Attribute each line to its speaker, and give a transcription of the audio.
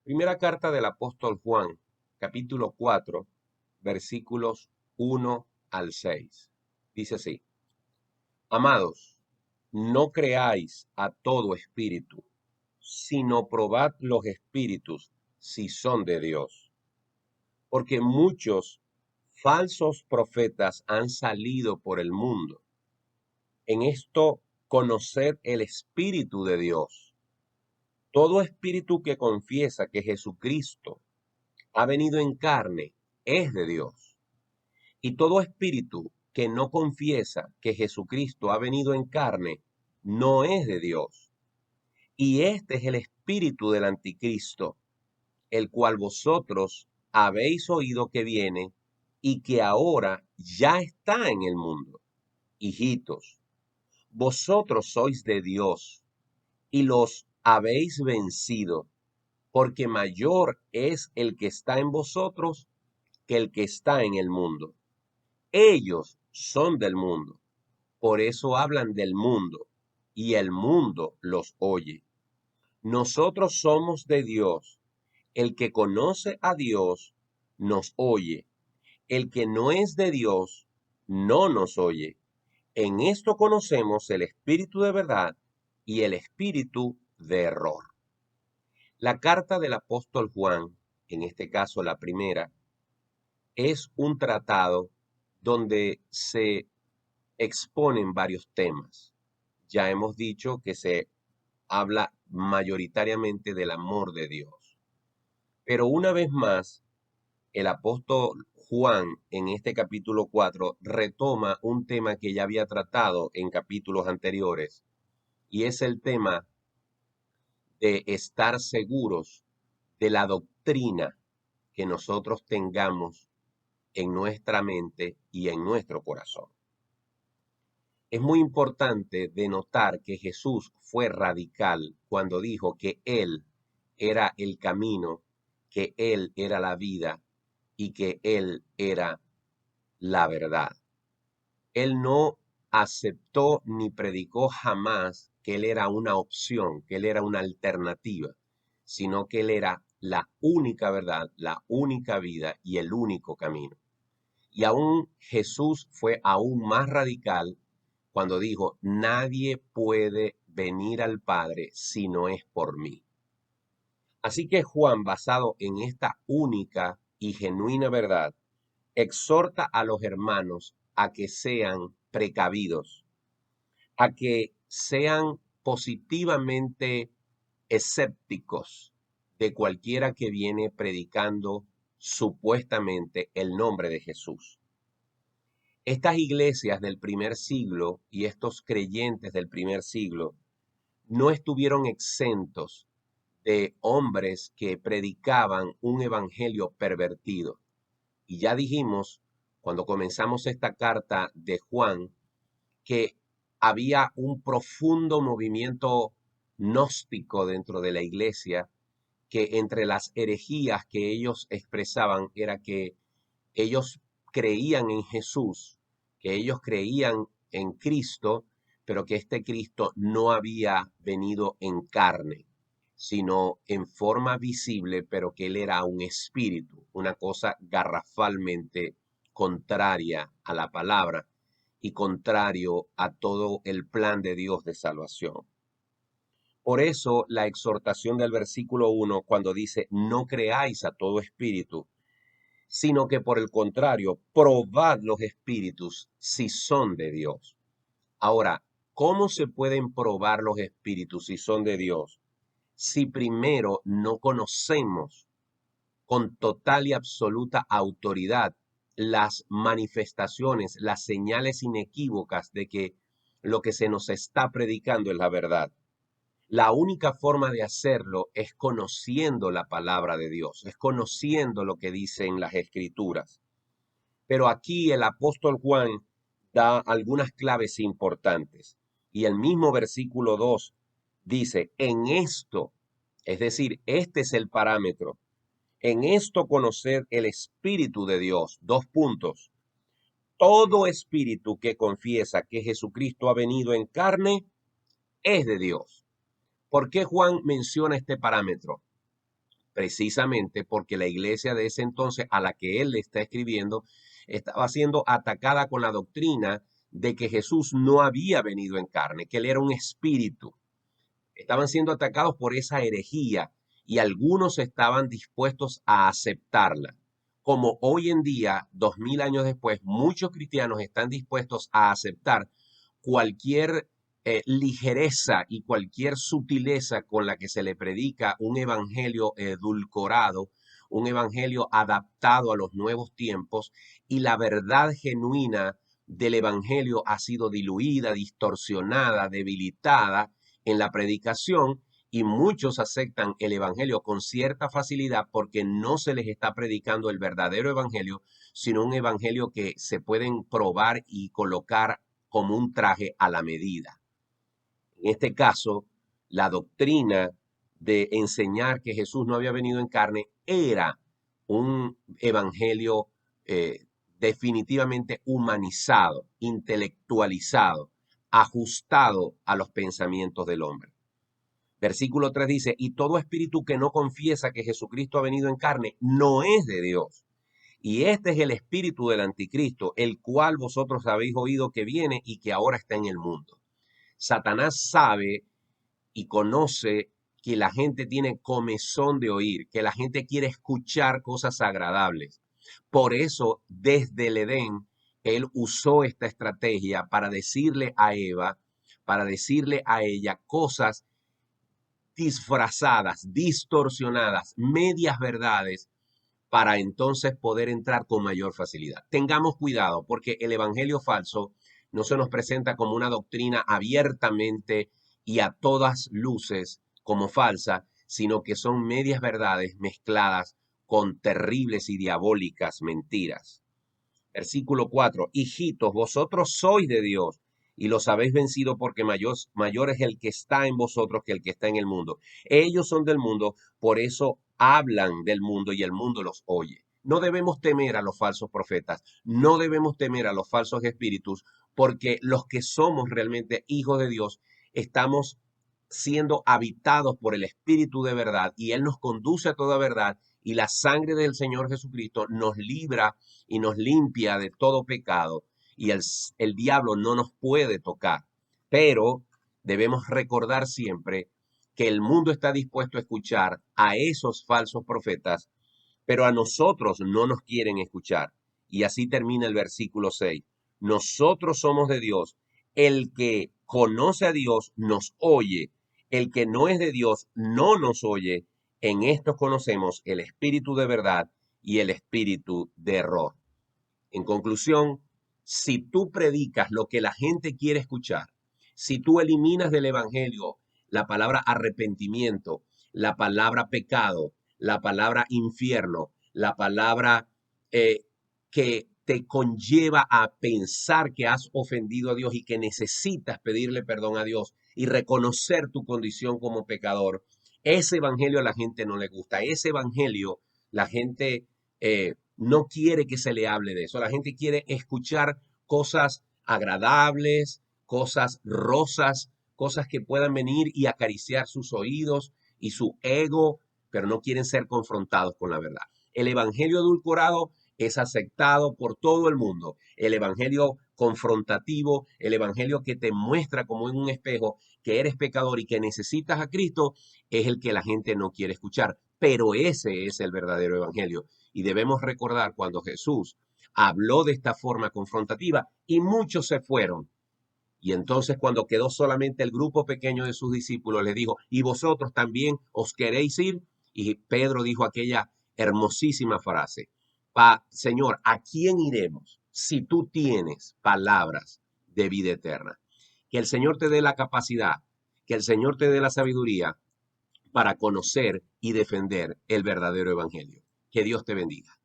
Speaker 1: Primera carta del apóstol Juan, capítulo 4, versículos 1 al 6. Dice así: Amados, no creáis a todo espíritu, sino probad los espíritus si son de Dios. Porque muchos falsos profetas han salido por el mundo. En esto conoced el Espíritu de Dios. Todo espíritu que confiesa que Jesucristo ha venido en carne es de Dios. Y todo espíritu que no confiesa que Jesucristo ha venido en carne no es de Dios. Y este es el espíritu del anticristo, el cual vosotros habéis oído que viene y que ahora ya está en el mundo. Hijitos, vosotros sois de Dios y los habéis vencido, porque mayor es el que está en vosotros que el que está en el mundo. Ellos son del mundo, por eso hablan del mundo, y el mundo los oye. Nosotros somos de Dios. El que conoce a Dios nos oye. El que no es de Dios no nos oye. En esto conocemos el espíritu de verdad y el espíritu de error. La carta del apóstol Juan, en este caso la primera, es un tratado donde se exponen varios temas. Ya hemos dicho que se habla mayoritariamente del amor de Dios. Pero una vez más, el apóstol Juan en este capítulo 4 retoma un tema que ya había tratado en capítulos anteriores, y es el tema de estar seguros de la doctrina que nosotros tengamos en nuestra mente y en nuestro corazón. Es muy importante denotar que Jesús fue radical cuando dijo que Él era el camino, que Él era la vida y que Él era la verdad. Él no aceptó ni predicó jamás que Él era una opción, que Él era una alternativa, sino que Él era la única verdad, la única vida y el único camino. Y aún Jesús fue aún más radical cuando dijo: nadie puede venir al Padre si no es por mí. Así que Juan, basado en esta única y genuina verdad, exhorta a los hermanos a que sean precavidos, a que sean positivamente escépticos de cualquiera que viene predicando supuestamente el nombre de Jesús. Estas iglesias del primer siglo y estos creyentes del primer siglo no estuvieron exentos de hombres que predicaban un evangelio pervertido. Y ya dijimos, cuando comenzamos esta carta de Juan, que había un profundo movimiento gnóstico dentro de la iglesia, que entre las herejías que ellos expresaban era que ellos creían en Jesús, que ellos creían en Cristo, pero que este Cristo no había venido en carne, sino en forma visible, pero que él era un espíritu, una cosa garrafalmente contraria a la palabra y contrario a todo el plan de Dios de salvación. Por eso la exhortación del versículo 1, cuando dice: no creáis a todo espíritu, sino que por el contrario, probad los espíritus si son de Dios. Ahora, ¿cómo se pueden probar los espíritus si son de Dios? Si primero no conocemos con total y absoluta autoridad las manifestaciones, las señales inequívocas de que lo que se nos está predicando es la verdad. La única forma de hacerlo es conociendo la palabra de Dios, es conociendo lo que dicen las escrituras. Pero aquí el apóstol Juan da algunas claves importantes. Y el mismo versículo 2 dice: en esto, es decir, este es el parámetro, en esto conocer el Espíritu de Dios. Dos puntos. Todo espíritu que confiesa que Jesucristo ha venido en carne es de Dios. ¿Por qué Juan menciona este parámetro? precisamente porque la iglesia de ese entonces a la que él le está escribiendo estaba siendo atacada con la doctrina de que Jesús no había venido en carne, que él era un espíritu. Estaban siendo atacados por esa herejía y algunos estaban dispuestos a aceptarla. Como hoy en día, 2000 años después, muchos cristianos están dispuestos a aceptar cualquier ligereza y cualquier sutileza con la que se le predica un evangelio edulcorado, un evangelio adaptado a los nuevos tiempos, y la verdad genuina del evangelio ha sido diluida, distorsionada, debilitada en la predicación, y muchos aceptan el evangelio con cierta facilidad porque no se les está predicando el verdadero evangelio, sino un evangelio que se pueden probar y colocar como un traje a la medida. En este caso, la doctrina de enseñar que Jesús no había venido en carne era un evangelio definitivamente humanizado, intelectualizado, ajustado a los pensamientos del hombre. Versículo 3 dice, y todo espíritu que no confiesa que Jesucristo ha venido en carne no es de Dios. Y este es el espíritu del anticristo, el cual vosotros habéis oído que viene y que ahora está en el mundo. Satanás sabe y conoce que la gente tiene comezón de oír, que la gente quiere escuchar cosas agradables. Por eso, desde el Edén, él usó esta estrategia para decirle a Eva, para decirle a ella cosas disfrazadas, distorsionadas, medias verdades, para entonces poder entrar con mayor facilidad. Tengamos cuidado porque el evangelio falso no se nos presenta como una doctrina abiertamente y a todas luces como falsa, sino que son medias verdades mezcladas con terribles y diabólicas mentiras. Versículo 4, hijitos, vosotros sois de Dios y los habéis vencido porque mayor es el que está en vosotros que el que está en el mundo. Ellos son del mundo, por eso hablan del mundo y el mundo los oye. No debemos temer a los falsos profetas, no debemos temer a los falsos espíritus, porque los que somos realmente hijos de Dios estamos siendo habitados por el Espíritu de verdad y Él nos conduce a toda verdad y la sangre del Señor Jesucristo nos libra y nos limpia de todo pecado y el diablo no nos puede tocar. Pero debemos recordar siempre que el mundo está dispuesto a escuchar a esos falsos profetas, pero a nosotros no nos quieren escuchar. Y así termina el versículo 6. Nosotros somos de Dios. El que conoce a Dios nos oye. El que no es de Dios no nos oye. En esto conocemos el espíritu de verdad y el espíritu de error. En conclusión, si tú predicas lo que la gente quiere escuchar, si tú eliminas del evangelio la palabra arrepentimiento, la palabra pecado, la palabra infierno, la palabra que te conlleva a pensar que has ofendido a Dios y que necesitas pedirle perdón a Dios y reconocer tu condición como pecador, ese evangelio a la gente no le gusta. Ese evangelio la gente no quiere que se le hable de eso. La gente quiere escuchar cosas agradables, cosas rosas, cosas que puedan venir y acariciar sus oídos y su ego, pero no quieren ser confrontados con la verdad. El evangelio edulcorado es aceptado por todo el mundo. El evangelio confrontativo, el evangelio que te muestra como en un espejo que eres pecador y que necesitas a Cristo, es el que la gente no quiere escuchar. Pero ese es el verdadero evangelio. Y debemos recordar cuando Jesús habló de esta forma confrontativa y muchos se fueron. Y entonces cuando quedó solamente el grupo pequeño de sus discípulos, le dijo, ¿y vosotros también os queréis ir? Y Pedro dijo aquella hermosísima frase, Señor, ¿a quién iremos si tú tienes palabras de vida eterna? Que el Señor te dé la capacidad, que el Señor te dé la sabiduría para conocer y defender el verdadero evangelio. Que Dios te bendiga.